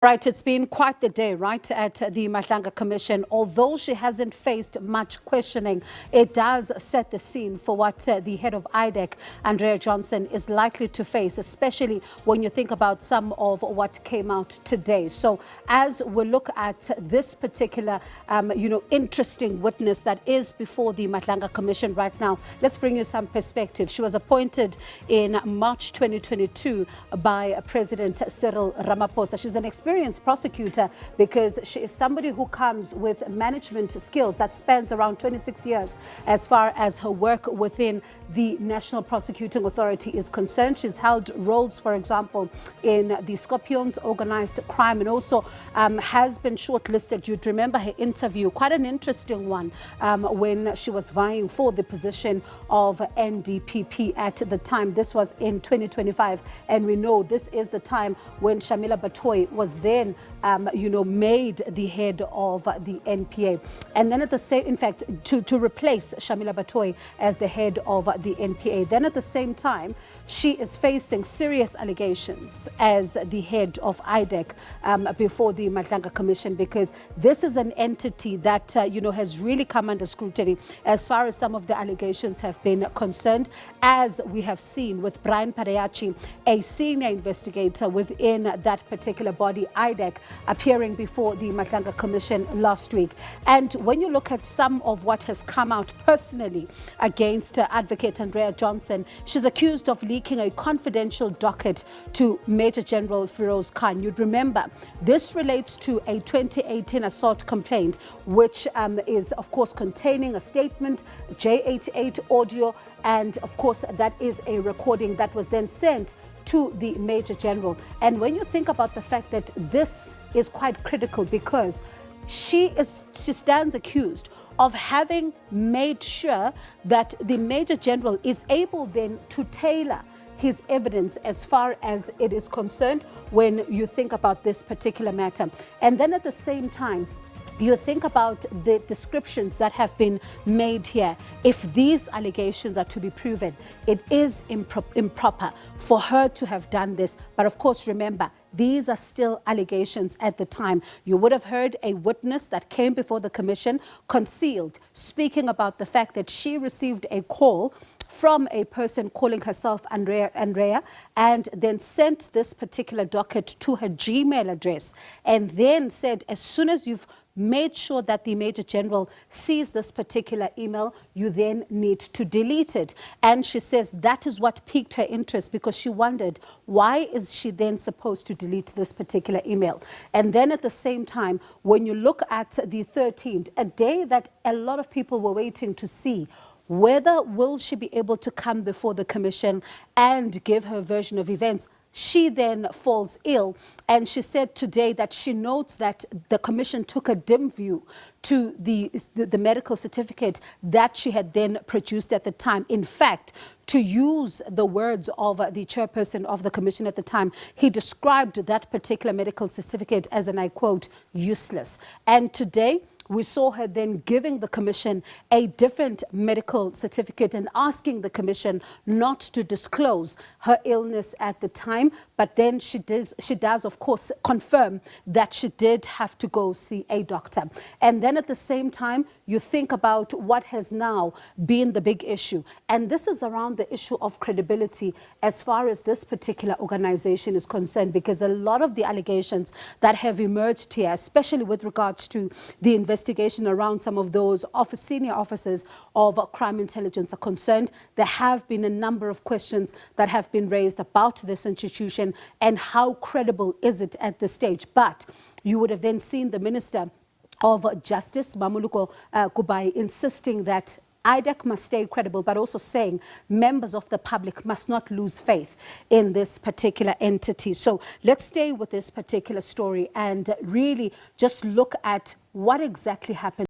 Right, it's been quite the day, right, at the Madlanga Commission. Although she hasn't faced much questioning, it does set the scene for what the head of IDAC, Andrea Johnson, is likely to face, especially when you think about some of what came out today. So as we look at this particular, interesting witness that is before the Madlanga Commission right now, let's bring you some perspective. She was appointed in March 2022 by President Cyril Ramaphosa. She's an experienced prosecutor because she is somebody who comes with management skills that spans around 26 years as far as her work within the National Prosecuting Authority is concerned. She's held roles, for example, in the Scorpions, organized crime, and also has been shortlisted. You'd remember her interview, quite an interesting one, when she was vying for the position of NDPP at the time. This was in 2025, and we know this is the time when Shamila Batoyi was then, made the head of the NPA. And then at the same, in fact, to replace Shamila Batoyi as the head of the NPA. Then at the same time, she is facing serious allegations as the head of IDAC before the Madlanga Commission, because this is an entity that, has really come under scrutiny as far as some of the allegations have been concerned, as we have seen with Brian Parayachi, a senior investigator within that particular body, IDAC, appearing before the Madlanga Commission last week. And when you look at some of what has come out personally against Advocate Andrea Johnson, she's accused of leaking a confidential docket to Major General Feroz Khan. You'd remember this relates to a 2018 assault complaint, which is, of course, containing a statement, J88 audio, and of course that is a recording that was then sent to the Major General. And when you think about the fact that this is quite critical, because she stands accused of having made sure that the Major General is able then to tailor his evidence as far as it is concerned when you think about this particular matter. And then at the same time, you think about the descriptions that have been made here. If these allegations are to be proven, it is improper for her to have done this. But of course, remember, these are still allegations at the time. You would have heard a witness that came before the commission, concealed, speaking about the fact that she received a call from a person calling herself Andrea, and then sent this particular docket to her Gmail address, and then said, as soon as you've made sure that the Major General sees this particular email, you then need to delete it. And she says that is what piqued her interest, because she wondered, why is she then supposed to delete this particular email? And then at the same time, when you look at the 13th, a day that a lot of people were waiting to see whether will she be able to come before the commission and give her version of events, she then falls ill. And she said today that she notes that the commission took a dim view to the medical certificate that she had then produced at the time. In fact, to use the words of the chairperson of the commission at the time, he described that particular medical certificate as, and I quote, useless. And today, we saw her then giving the commission a different medical certificate and asking the commission not to disclose her illness at the time. But then she does, of course, confirm that she did have to go see a doctor. And then at the same time, you think about what has now been the big issue. And this is around the issue of credibility as far as this particular organization is concerned, because a lot of the allegations that have emerged here, especially with regards to the investigation around some of those senior officers of crime intelligence are concerned, there have been a number of questions that have been raised about this institution and how credible is it at this stage. But you would have then seen the Minister of Justice, Mamuluko Kubai, insisting that IDAC must stay credible, but also saying members of the public must not lose faith in this particular entity. So let's stay with this particular story and really just look at what exactly happened.